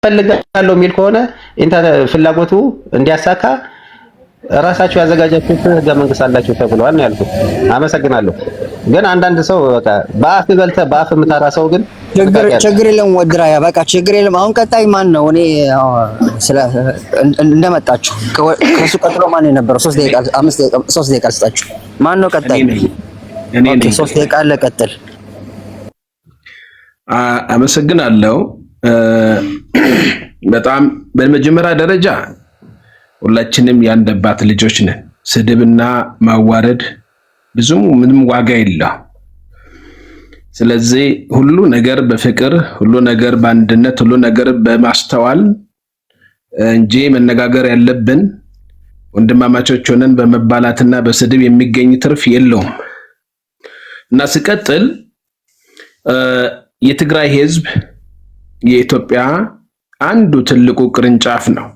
ፈልጋለሁ የሚል ከሆነ ፍላጎቱ እንዲያሳካ ራሳቸው ያዘጋጃችሁት ህገ መንግስት አላችሁ ተብሏል ነው ያልኩት። አመሰግናለሁ። ግን አንዳንድ ሰው በቃ በአፍ በልተ በአፍ የምታራ ሰው ግን ችግር የለም ወድራያ በቃ ችግር የለም። አሁን ቀጣይ ማን ነው? እኔ እንደመጣችሁ ከሱ ቀጥሎ ማን ነው የነበረው? 3 ደቂቃ 3 ደቂቃ ልስጣችሁ። ማን ነው ቀጣይ? ኦኬ 3 ደቂቃ አለ። ቀጥል። አመሰግናለሁ። በጣም በመጀመሪያ ደረጃ ሁላችንም ያንደባት ልጆች ነን። ስድብና ማዋረድ ምንም ዋጋ የለው። ስለዚህ ሁሉ ነገር በፍቅር፣ ሁሉ ነገር በአንድነት፣ ሁሉ ነገር በማስተዋል እንጂ መነጋገር ያለብን ወንድማማቾች ሆነን በመባላትና በስድብ የሚገኝ ትርፍ የለውም። እና ሲቀጥል የትግራይ ህዝብ የኢትዮጵያ አንዱ ትልቁ ቅርንጫፍ ነው።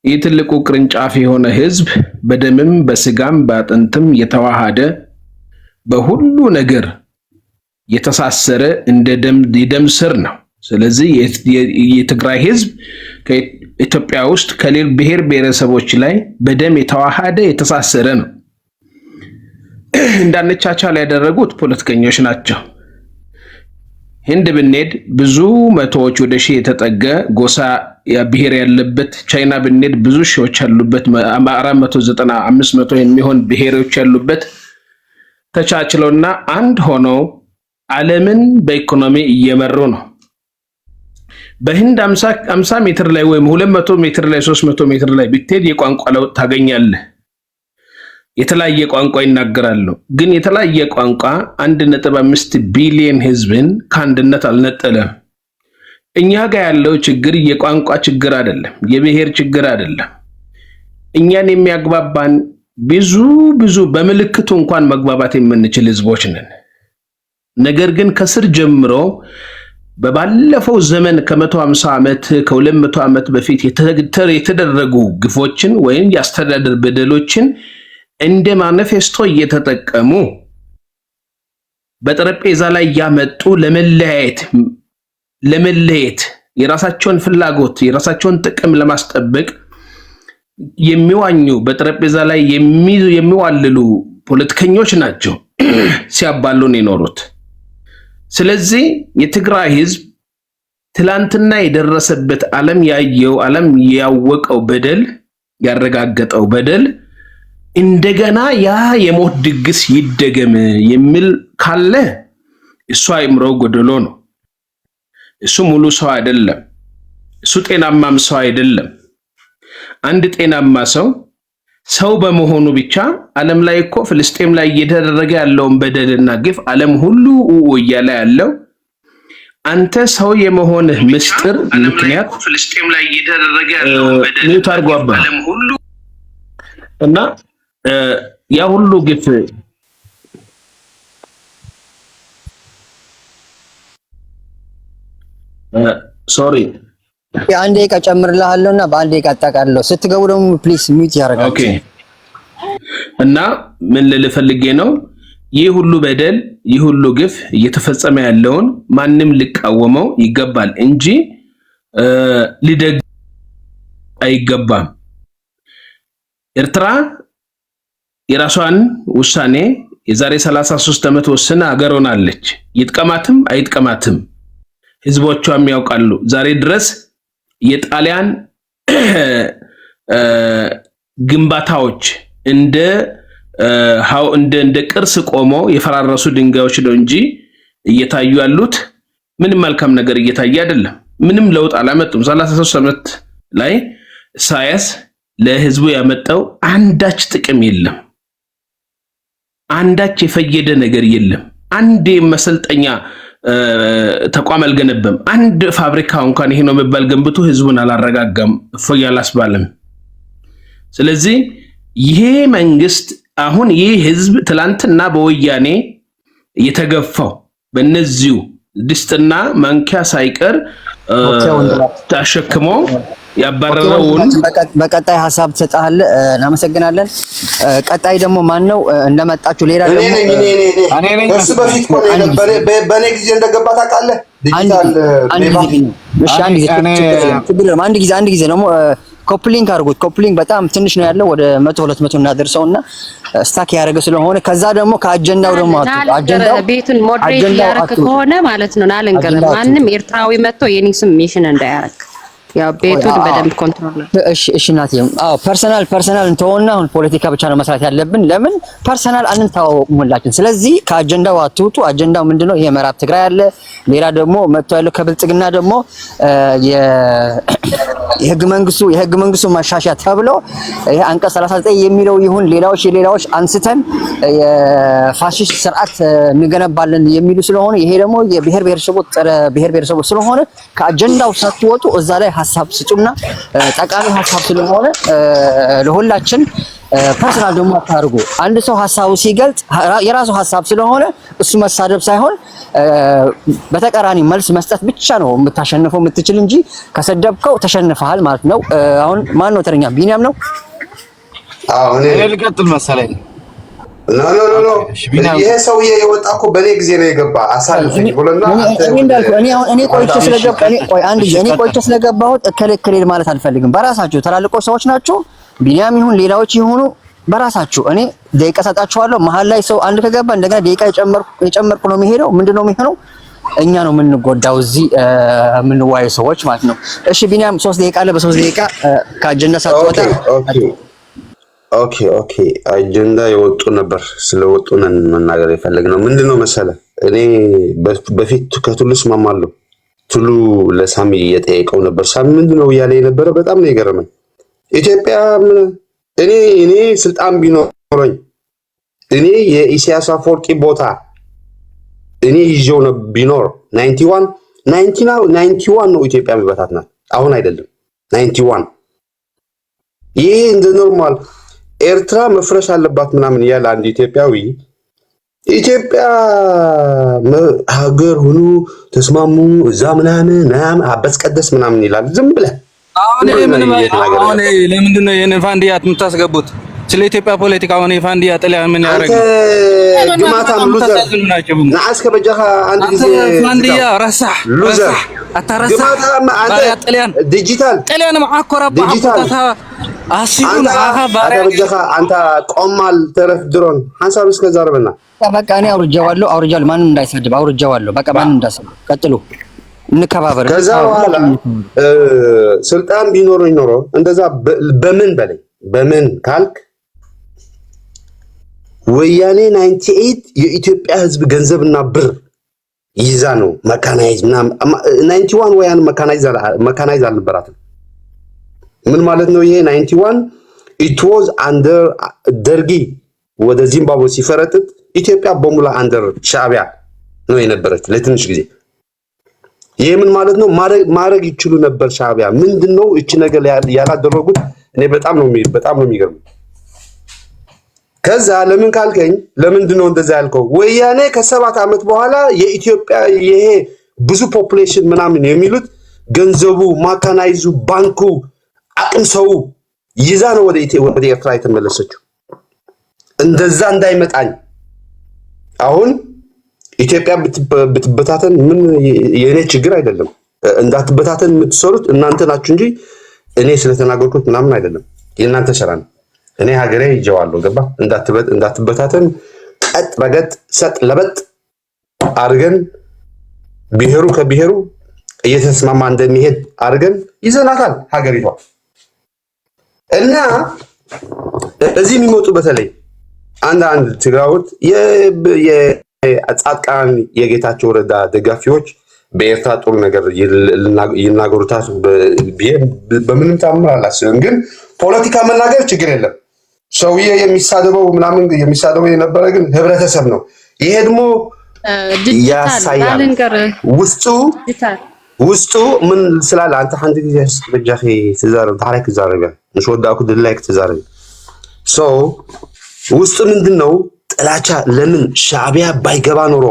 ይህ ትልቁ ቅርንጫፍ የሆነ ህዝብ በደምም በስጋም በአጥንትም የተዋሃደ በሁሉ ነገር የተሳሰረ እንደ ደም ስር ነው። ስለዚህ የትግራይ ህዝብ ከኢትዮጵያ ውስጥ ከሌሎች ብሔር ብሔረሰቦች ላይ በደም የተዋሃደ የተሳሰረ ነው። እንዳንቻቻል ያደረጉት ፖለቲከኞች ናቸው። ህንድ ብንሄድ ብዙ መቶዎች ወደ ሺህ የተጠገ ጎሳ ብሔር ያለበት፣ ቻይና ብንሄድ ብዙ ሺዎች ያሉበት 490 500 የሚሆን ብሔሮች ያሉበት ተቻችለውና አንድ ሆነው ዓለምን በኢኮኖሚ እየመሩ ነው። በህንድ 50 ሜትር ላይ ወይም 200 ሜትር ላይ 300 ሜትር ላይ ብትሄድ የቋንቋ ለውጥ ታገኛለህ። የተለያየ ቋንቋ ይናገራሉ። ግን የተለያየ ቋንቋ 1.5 ቢሊዮን ህዝብን ከአንድነት አልነጠለም። እኛ ጋር ያለው ችግር የቋንቋ ችግር አይደለም፣ የብሔር ችግር አይደለም። እኛን የሚያግባባን ብዙ በምልክቱ እንኳን መግባባት የምንችል ህዝቦች ነን። ነገር ግን ከስር ጀምሮ በባለፈው ዘመን ከ150 ዓመት ከ200 ዓመት በፊት የተደረጉ ግፎችን ወይም የአስተዳደር በደሎችን እንደ ማኒፌስቶ እየተጠቀሙ በጠረጴዛ ላይ ያመጡ ለመለየት የራሳቸውን ፍላጎት የራሳቸውን ጥቅም ለማስጠበቅ የሚዋኙ በጠረጴዛ ላይ የሚዋልሉ ፖለቲከኞች ናቸው ሲያባሉን የኖሩት። ስለዚህ የትግራይ ህዝብ ትላንትና የደረሰበት ዓለም ያየው ዓለም ያወቀው በደል ያረጋገጠው በደል እንደገና ያ የሞት ድግስ ይደገም የሚል ካለ እሱ አእምሮ ጎደሎ ነው። እሱ ሙሉ ሰው አይደለም። እሱ ጤናማም ሰው አይደለም። አንድ ጤናማ ሰው በመሆኑ ብቻ ዓለም ላይ እኮ ፍልስጤም ላይ እየተደረገ ያለውን በደልና ግፍ ዓለም ሁሉ እያለ ያለው አንተ ሰው የመሆንህ ምስጢር ምክንያት ፍልስጤም ላይ እየተደረገ ያለውን በደልና ዓለም ሁሉ እና ያ ሁሉ ግፍ ሶሪ አንድ ደቂቃ ጨምርልሃለሁና በአንድ ደቂቃ አጣቃለሁ። ስትገቡ ደግሞ ፕሊስ ሚውት ያደርጋችሁ። ኦኬ። እና ምን ልፈልጌ ነው ይህ ሁሉ በደል ይህ ሁሉ ግፍ እየተፈጸመ ያለውን ማንም ሊቃወመው ይገባል እንጂ ሊደግ አይገባም። ኤርትራ የራሷን ውሳኔ የዛሬ 33 ዓመት ወስና ሀገር ሆናለች። ይጥቀማትም አይጥቀማትም ህዝቦቿም ያውቃሉ። ዛሬ ድረስ የጣሊያን ግንባታዎች እንደ ቅርስ ቆመው የፈራረሱ ድንጋዮች ነው እንጂ እየታዩ ያሉት ምንም መልካም ነገር እየታየ አይደለም። ምንም ለውጥ አላመጡም። 33 ዓመት ላይ ኢሳያስ ለህዝቡ ያመጣው አንዳች ጥቅም የለም። አንዳች የፈየደ ነገር የለም። አንድ መሰልጠኛ ተቋም አልገነበም። አንድ ፋብሪካ እንኳን ይሄ ነው መባል ገንብቶ ህዝቡን አላረጋጋም፣ እፎይ አላስባለም። ስለዚህ ይሄ መንግስት አሁን ይሄ ህዝብ ትላንትና በወያኔ የተገፋው በእነዚሁ ድስትና ማንኪያ ሳይቀር ተሸክሞ ያባረረውን በቀጣይ ሀሳብ ትሰጣለህ። እናመሰግናለን። ቀጣይ ደግሞ ማን ነው እንደመጣችሁ ሌላ ደግሞ እኔ እሱ በፊት እኮ ነው የነበረ በኔ ጊዜ እንደገባ ታውቃለህ። ዲጂታል አንድ ጊዜ ደግሞ ኮፕሊንግ አድርጉት። ኮፕሊንግ በጣም ትንሽ ነው ያለው ወደ 100-200 እናደርሰውና ስታክ ያደረገ ስለሆነ ከዛ ደግሞ ከአጀንዳው ደግሞ አጀንዳው ቤቱን ሞዴሬት ያደረክ ከሆነ ማለት ነው ናለንገር ማንም ኤርትራዊ መጥቶ የኔ ስም ሜንሽን እንዳያረክ ያው ቤቱን በደንብ ኮንትሮል ነው። እሺ እናቴ ፐርሰናል እንተውና አሁን ፖለቲካ ብቻ ነው መስራት ያለብን። ለምን ፐርሰናል አንተዋወቅም ሁላችን። ስለዚህ ከአጀንዳው አትውጡ። አጀንዳው ምንድነው? ይሄ ምዕራብ ትግራይ አለ። ሌላ ደግሞ መጥቶ ያለው ከብልጽግና ደግሞ የህግ መንግስቱ ማሻሻያ ተብሎ ይሄ አንቀጽ 39 የሚለው ይሁን ሌላዎች አንስተን የፋሺስት ስርዓት እንገነባለን የሚሉ ስለሆነ ይሄ ደግሞ የብሔር ብሔረሰቦች ስለሆነ ከአጀንዳው ሳትወጡ እዛ ላይ ሐሳብ ስጡና ጠቃሚ ሐሳብ ስለሆነ ለሁላችን ፐርሰናል ደግሞ አታርጉ። አንድ ሰው ሐሳቡ ሲገልጽ የራሱ ሐሳብ ስለሆነ እሱ መሳደብ ሳይሆን በተቃራኒ መልስ መስጠት ብቻ ነው የምታሸንፈው የምትችል እንጂ ከሰደብከው ተሸንፈሃል ማለት ነው። አሁን ማን ነው ተረኛ? ቢኒያም ነው። አዎ እኔ ልቀጥል መሰለኝ። ኖ ይሄ ሰውዬ የወጣ እኮ በኔ ጊዜ ነው የገባ። አሳልፈኝ ብሎና እኔ ቆይቼ ስለገባሁት እከለከሌ ማለት አልፈልግም። በራሳችሁ ተላልቆች ሰዎች ናቸው። ቢኒያም ይሁን ሌላዎች ይሁኑ በራሳችሁ እኔ ደቂቃ ሰጣችኋለሁ። መሀል ላይ ሰው አንድ ከገባ እንደገና ደቂቃ የጨመርኩ ነው የሚሄደው። ምንድነው የሚሆነው? እኛ ነው የምንጎዳው እዚህ የምንዋየው ሰዎች ማለት ነው። እሺ ቢኒያም 3 ደቂቃ አለ። በ3 ደቂቃ ከአጀንዳ ሳትወጣ ኦኬ አጀንዳ የወጡ ነበር። ስለወጡ ነን መናገር የፈለግነው ምንድነው መሰለ፣ እኔ በፊት ከቱሉ እስማማለሁ። ቱሉ ለሳሚ የጠየቀው ነበር። ሳሚ ምንድነው እያለ የነበረ በጣም ነው የገረመኝ። ኢትዮጵያ እኔ ስልጣን ቢኖረኝ እኔ የኢሳያስ አፈወርቂ ቦታ እኔ ይዤው ነው ቢኖር 91 ነው ኢትዮጵያ መበታትናት። አሁን አይደለም 91 ይሄ እንደ ኖርማል ኤርትራ መፍረስ አለባት ምናምን ያለ አንድ ኢትዮጵያዊ ኢትዮጵያ ሀገር ሁሉ ተስማሙ እዛ ምናምን አበስቀደስ ምናምን ይላል። ዝም ብለህ አሁን ለምንድን ነው የኔ ፋንዲያ የምታስገቡት? ስለ ኢትዮጵያ ፖለቲካ አሁን የፋንዲያ ጥላ ምን ያደርግ? ግማታም ሉዘር ናአስ ከበጃኻ አንድ ጊዜ ፋንዲያ ረሳህ አታረሳ ግማታም አንተ ዲጂታል ጥላን ማዓኮራ ባዓኮታ አሲቡን አኻ ባሪያ ከበጃኻ አንተ ቆማል ተረፍ ድሮን ሐሳብ እስከ ዛሬና በቃ እኔ አውርጃለሁ። ማንም እንዳይሰድብ አውርጃለሁ። በቃ ማንም እንዳይሰድብ ቀጥሉ። እንከባበር። ከዛ በኋላ ስልጣን ቢኖረኝ ኖሮ እንደዛ በምን ካልክ ወያኔ 98 የኢትዮጵያ ሕዝብ ገንዘብና ብር ይዛ ነው መካናይዝ ምናምን 91 ወያኔ መካናይዝ አልነበራትም። ምን ማለት ነው ይሄ 91 it was under ደርጊ ወደ ዚምባብዌ ሲፈረጥጥ ኢትዮጵያ በሙላ አንደር ሻዕቢያ ነው የነበረች ለትንሽ ጊዜ። ይሄ ምን ማለት ነው? ማድረግ ይችሉ ነበር ሻዕቢያ። ምንድነው እቺ ነገር ያላደረጉት? እኔ በጣም ነው የሚገርም። ከዛ ለምን ካልከኝ ለምንድነው እንደዛ ያልከው? ወያኔ ከ7 ዓመት በኋላ የኢትዮጵያ ይሄ ብዙ ፖፑሌሽን ምናምን የሚሉት ገንዘቡ ማካናይዙ ባንኩ አቅም ሰው ይዛ ነው ወደ ኤርትራ የተመለሰችው። እንደዛ እንዳይመጣኝ አሁን ኢትዮጵያ ብትበታተን ምን የኔ ችግር አይደለም። እንዳትበታተን የምትሰሩት እናንተ ናችሁ እንጂ እኔ ስለተናገርኩት ምናምን አይደለም። የእናንተ ስራ ነው። እኔ ሀገሬ ይጀዋለሁ። ገባ? እንዳትበታተን ቀጥ ረገጥ ሰጥ ለበጥ አርገን ብሔሩ ከብሔሩ እየተስማማ እንደሚሄድ አርገን ይዘናታል ሀገሪቷ። እና እዚህ የሚመጡ በተለይ አንድ ትግራዎት የጻድቃን የጌታቸው ረዳ ደጋፊዎች በኤርትራ ጥሩ ነገር ይናገሩታል። በምንም ታምር አላስብም። ግን ፖለቲካ መናገር ችግር የለም። ሰውዬ የሚሳደበው የነበረ ግን ህብረተሰብ ነው። ይሄ ደግሞ ያሳያል ውስጡ ምን ስላለ አንተ አንድ ጊዜ በጃኺ ትዛረብ ታሪክ ትዛረብ مش ወዳኩ ድላይክ ትዛረብ ውስጡ ምንድነው ጥላቻ? ለምን ሻዕቢያ ባይገባ ኖሮ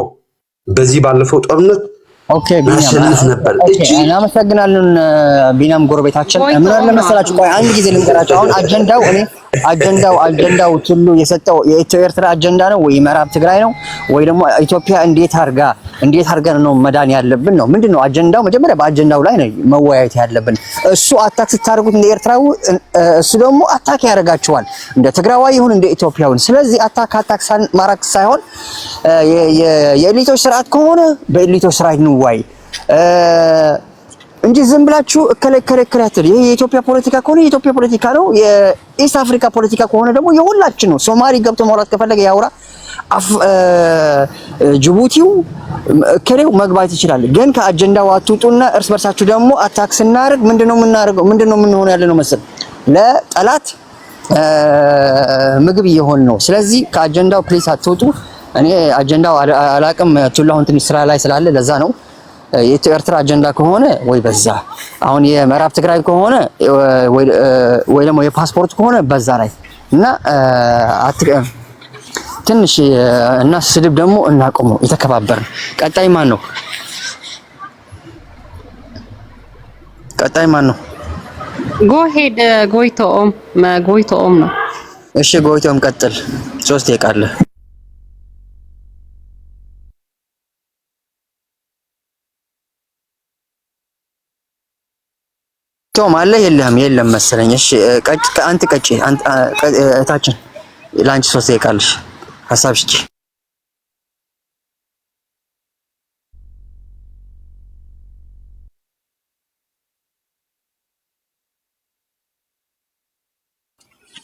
በዚህ ባለፈው ጦርነት ኦኬ ቢኒያም አሸንፍ ነበር። እቺ እናመሰግናለን ቢኒያም ጎረቤታችን። ምን አለ መሰላችሁ፣ ቆይ አንድ ጊዜ ልንገራችሁ። አሁን አጀንዳው ሁሉ የሰጠው የኢትዮ ኤርትራ አጀንዳ ነው ወይ ምዕራብ ትግራይ ነው ወይ ደግሞ ኢትዮጵያ እንዴት አርገን ነው መዳን ያለብን ነው? ምንድነው አጀንዳው? መጀመሪያ በአጀንዳው ላይ ነው መወያየት ያለብን። እሱ አታክ ስታደርጉት እንደ ኤርትራው እሱ ደግሞ አታክ ያደርጋችኋል እንደ ትግራዋይ ይሁን እንደ ኢትዮጵያውን። ስለዚህ አታክ ማራክ ሳይሆን የኤሊቶች ስርዓት ከሆነ በኤሊቶች ስርዓት ነው ወይ እንጂ ዝም ብላችሁ እከለከለከላችሁ። ይሄ የኢትዮጵያ ፖለቲካ ከሆነ የኢትዮጵያ ፖለቲካ ነው። የኢስት አፍሪካ ፖለቲካ ከሆነ ደግሞ የሁላችን ነው። ሶማሊ ገብቶ ማውራት ከፈለገ ያውራ፣ ጅቡቲው ከሌው መግባት ይችላል። ግን ከአጀንዳው አትውጡና እርስ በርሳችሁ ደግሞ አታክ ስናደርግ ምንድነው የምንሆነው ያለ ነው መሰል ለጠላት ምግብ እየሆን ነው። ስለዚህ ከአጀንዳው ፕሊስ አትውጡ። እኔ አጀንዳው አላቅም ቱላሁን ትንሽ ስራ ላይ ስላለ ለዛ ነው። የኢትዮ ኤርትራ አጀንዳ ከሆነ ወይ በዛ አሁን የምዕራብ ትግራይ ከሆነ ወይ ደግሞ የፓስፖርት ከሆነ በዛ ላይ እና ትንሽ እና ስድብ ደግሞ እናቆመው የተከባበርን። ቀጣይ ማን ነው? ጎ ሄድ ጎይቶም ነው። እሺ ጎይቶም ቀጥል። 3 ደቂቃ አለ። ቶም አለ የለም መሰለኝ። እሺ አንተ ቀጭ እታችን ላንቺ 3 ደቂቃ አለሽ። ሐሳብሽ እቺ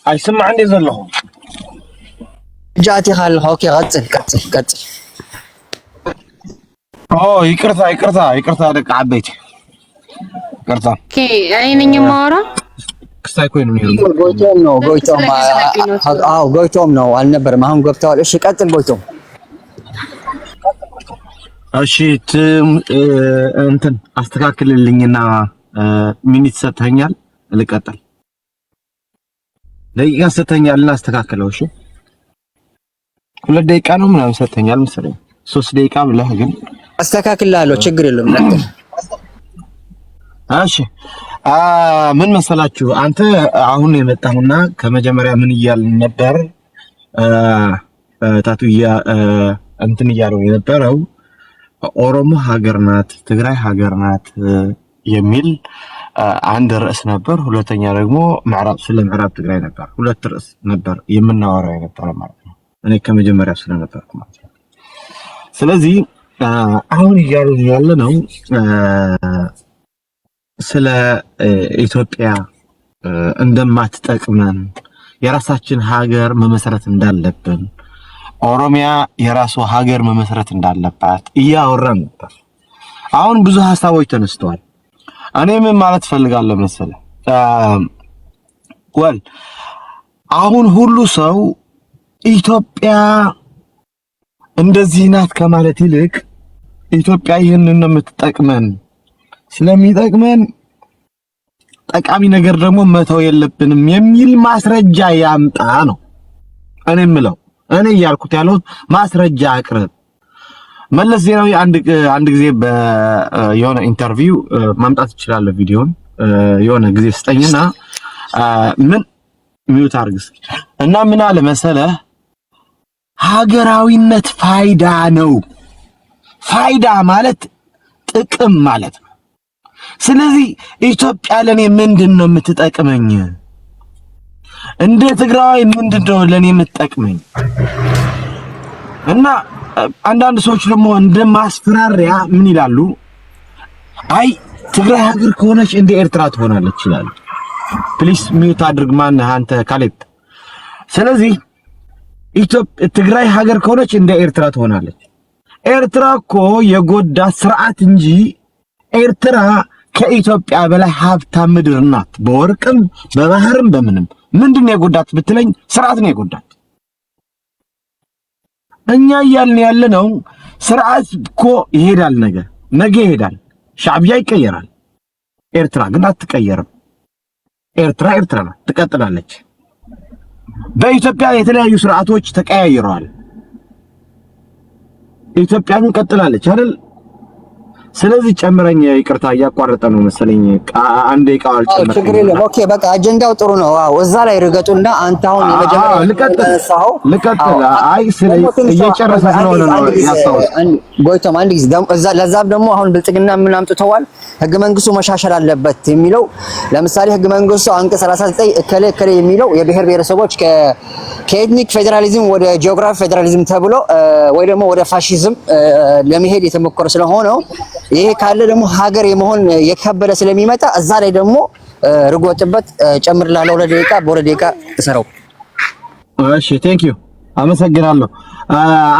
አይስማዕ እንዴ ዘለኹ ጃቲ ካልኹ ኦኬ ቀጥል። ይቅርታ ደቂ ዓበይቲ ይቅርታ። ኦኬ አይነኝ ማወራ ክስታይ ኮይኑ ጎይቶም ነው አልነበረም። አሁን ገብተዋል። እሺ ቀጥል ጎይቶም። እሺ እንትን አስተካክልልኝና ሚኒት ሰተኛል ልቀጥል። ደቂቃ ሰተኛልና አስተካክለው። እሺ 2 ደቂቃ ነው ምናምን ሰተኛል መሰለኝ 3 ደቂቃ ብለህ ግን አስተካክላለሁ። ችግር የለም ቀጥል። እሺ ምን መሰላችሁ፣ አንተ አሁን የመጣውና ከመጀመሪያ ምን እያልን ነበር? ታቱያ እንትን እያለው የነበረው ኦሮሞ ሀገር ናት፣ ትግራይ ሀገር ናት የሚል አንድ ርዕስ ነበር። ሁለተኛ ደግሞ ስለ ምዕራብ ትግራይ ነበር። 2 ርዕስ ነበር የምናወራው የነበረው ማለት ነው። እኔ ከመጀመሪያው ስለነበርኩ ማለት ነው። ስለዚህ አሁን እያልን ያለ ነው ስለ ኢትዮጵያ እንደማትጠቅመን፣ የራሳችን ሀገር መመስረት እንዳለብን፣ ኦሮሚያ የራሱ ሀገር መመስረት እንዳለባት እያወራን ነበር። አሁን ብዙ ሀሳቦች ተነስተዋል። እኔ ምን ማለት ፈልጋለሁ መሰለህ፣ አሁን ሁሉ ሰው ኢትዮጵያ እንደዚህ ናት ከማለት ይልቅ ኢትዮጵያ ይህንን ነው የምትጠቅመን፣ ስለሚጠቅመን ጠቃሚ ነገር ደግሞ መተው የለብንም የሚል ማስረጃ ያምጣ ነው እኔ የምለው። እኔ እያልኩት ያለው ማስረጃ አቅርብ። መለስ ዜናዊ አንድ ጊዜ የሆነ ኢንተርቪው ማምጣት ይችላል፣ ቪዲዮን የሆነ ጊዜ ስጠኝና ምን ሚውት አድርግ እና ምን አለ መሰለህ፣ ሀገራዊነት ፋይዳ ነው። ፋይዳ ማለት ጥቅም ማለት ነው። ስለዚህ ኢትዮጵያ ለኔ ምንድነው የምትጠቅመኝ? እንደ ትግራይ ምንድነው ለኔ የምትጠቅመኝ? እና አንዳንድ ሰዎች ደግሞ እንደ ማስፈራሪያ ምን ይላሉ? አይ ትግራይ ሀገር ከሆነች እንደ ኤርትራ ትሆናለች ይላሉ። ፕሊስ ሚውት አድርግ። ማነህ አንተ ካሌብ? ስለዚህ ትግራይ ሀገር ከሆነች እንደ ኤርትራ ትሆናለች። ኤርትራ እኮ የጎዳት ስርዓት እንጂ ኤርትራ ከኢትዮጵያ በላይ ሀብታም ምድር ናት። በወርቅም በባህርም በምንም። ምንድነው የጎዳት ብትለኝ ስርዓት ነው የጎዳት። እኛ እያልን ያለነው ስርዓት እኮ ይሄዳል፣ ነገ ይሄዳል። ሻዕቢያ ይቀየራል። ኤርትራ ግን አትቀየርም። ኤርትራ ናት፣ ትቀጥላለች። በኢትዮጵያ የተለያዩ ስርዓቶች ተቀያይረዋል። ኢትዮጵያ ግን ቀጥላለች አይደል? ስለዚህ ጨምረኝ። ይቅርታ እያቋረጠ ነው መሰለኝ። አንድ ደቂቃ አልጨመርኩም። ችግር የለም። ኦኬ በቃ አጀንዳው ጥሩ ነው። አዎ እዛ ላይ ርገጡና አንተ አሁን የመጀመሪያው ልቀጥል። አይ እየጨረሰ ስለሆነ ነው ያስታውስ። ጎይቶም አንድ ጊዜ እዛ ለዛም ደግሞ አሁን ብልጽግና ምን አምጥተዋል? ህገ መንግስቱ መሻሻል አለበት የሚለው ለምሳሌ ህገ መንግስቱ አንቀጽ 39 እከለ የሚለው የብሔር ብሔረሰቦች ከኤትኒክ ፌዴራሊዝም ወደ ጂኦግራፊ ፌዴራሊዝም ተብሎ ወይ ደግሞ ወደ ፋሺዝም ለመሄድ የተሞከረ ስለሆነ ይሄ ካለ ደግሞ ሀገር የመሆን የከበደ ስለሚመጣ እዛ ላይ ደግሞ ርጎጥበት ጨምርላለሁ። በሁለት ደቂቃ ተሰራው። እሺ ቴንክ ዩ አመሰግናለሁ።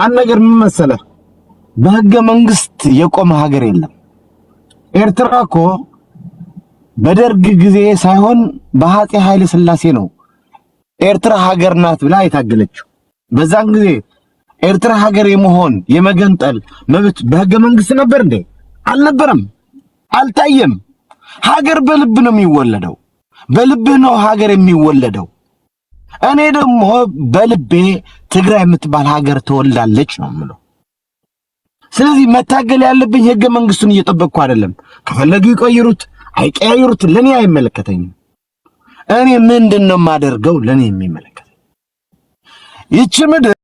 አንድ ነገር ምን መሰለህ፣ በህገ መንግስት የቆመ ሀገር የለም። ኤርትራ እኮ በደርግ ጊዜ ሳይሆን በአፄ ኃይለ ሥላሴ ነው ኤርትራ ሀገር ናት ብላ የታገለችው። በዛን ጊዜ ኤርትራ ሀገር የመሆን የመገንጠል መብት በህገ መንግስት ነበር እንዴ? አልነበረም፣ አልታየም። ሀገር በልብ ነው የሚወለደው። በልብህ ነው ሀገር የሚወለደው። እኔ ደግሞ በልቤ ትግራይ የምትባል ሀገር ትወልዳለች ነው የምለው። ስለዚህ መታገል ያለብኝ ህገ መንግስቱን እየጠበቅኩ አይደለም። ከፈለጉ ይቀይሩት አይቀያይሩት ለኔ አይመለከተኝም። እኔ ምንድነው የማደርገው? ለኔ የሚመለከተኝ ይህች ምድር